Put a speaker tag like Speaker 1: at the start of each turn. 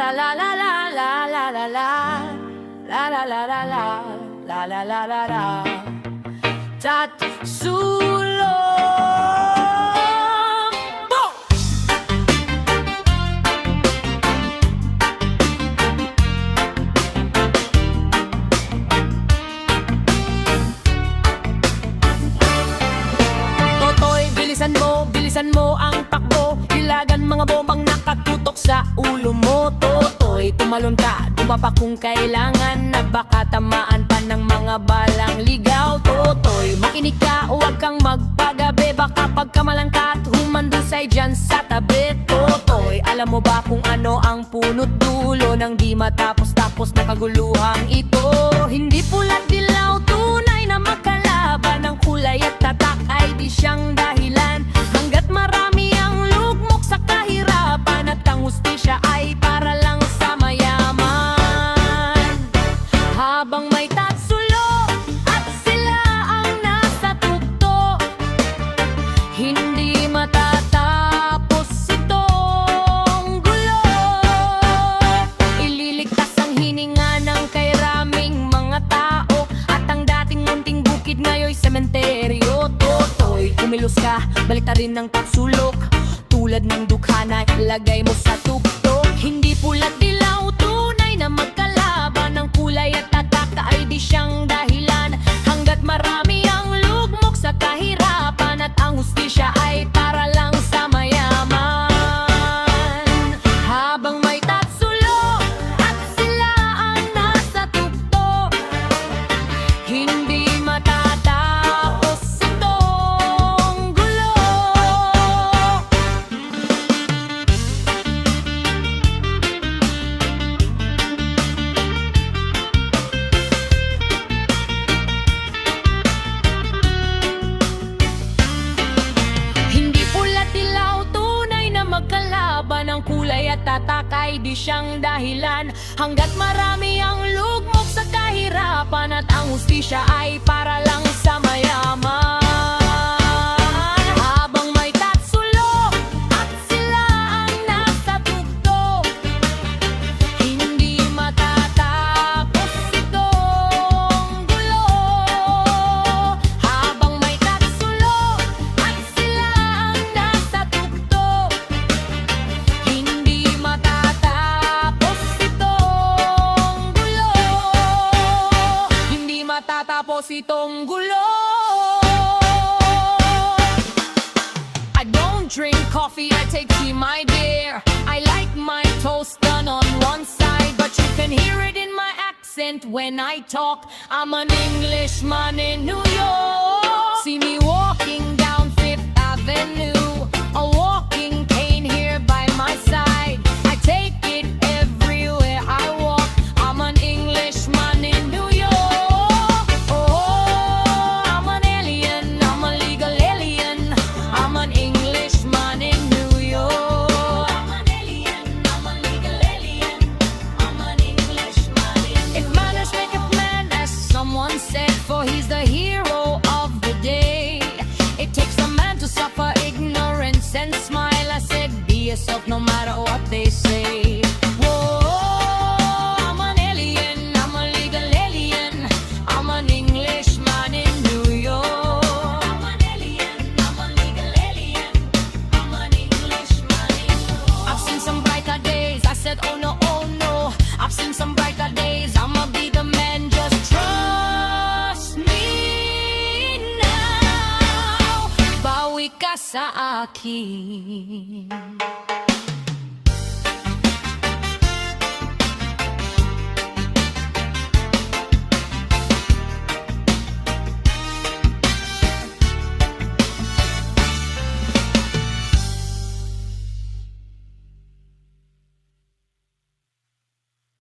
Speaker 1: la la la la la la la la la la la la la la la la la Tatsulong. Totoy, bilisan mo ang takbo. Ilagan mga bombang nakatutok sa ulo mo. Totoy, tumalon ka, dumapa kung kailangan, na baka tamaan pa ng mga balang ligaw. Totoy, makinig ka, huwag kang magpagabi, baka pagkamalang ka at humandusay dyan sa tabi. Totoy, alam mo ba kung ano ang punot dulo ng di matapos-tapos na kaguluhang ito? Hindi pula't dilaw, tunay na magkalaban, ng kulay at tatak ay di siyang dahilan. Hanggat marami ang lugmok sa kahirapan, at ang hustisya ay para lang sa mayaman. Habang may tatsulo at sila ang nasa tukto, hindi matatapos itong gulo. Ililigtas ang hininga ng kairaming mga tao, at ang dating munting bukid ngayon'y sementeryo. Totoy, kumilos ka, baliktarin ng tatsulok, tulad ng dukha na ilagay mo sa tuktok. Hindi pula't dilaw, tunay na magkalaban, ng kulay at tatak ay di siyang dahilan. Hanggat marami ang lugmok sa kahirapan, at ang hustisya ay para lang sa mayaman. Habang may tatsulo at sila ang nasa tukto, hindi matatapos itong gulo. Hindi pula't dilaw, tunay na magkalaban, ang kulay at tatak ay di siyang dahilan. Hanggat marami ang lugmok sa kahirapan, at ang hustisya ay para lang sa mayaman. Habang may tatsulo at sila ang nasa tukto, hindi matatapos itong gulo. Habang may tatsulo at sila ang nasa tukto, hindi matatapos itong gulo. Hindi matatapos itong gulo. I don't drink coffee, I take tea, my dear. I like my toast done on one side, but you can hear it in my accent when I talk. I'm an Englishman in New York. See me walking down Fifth Avenue, a walking cane here by my side. I take it everywhere I walk. I'm an Englishman in New York. Oh, I'm an alien, I'm a legal alien. I'm an Englishman in New York. I'm an alien, I'm a legal alien. I'm an Englishman in New York. If manners make a man, as someone said, for he's the hero of the day. It takes a man to suffer ignorance and smile. I said, be yourself no matter what they say. Whoa, I'm an alien, I'm a legal alien. I'm an Englishman in New York. I'm an alien, I'm a legal alien. I'm an Englishman in New York. I've seen some brighter days, I said, oh no, oh no. I've seen some brighter days, I'ma be the man, just trust me now. Bawi ka sa akin.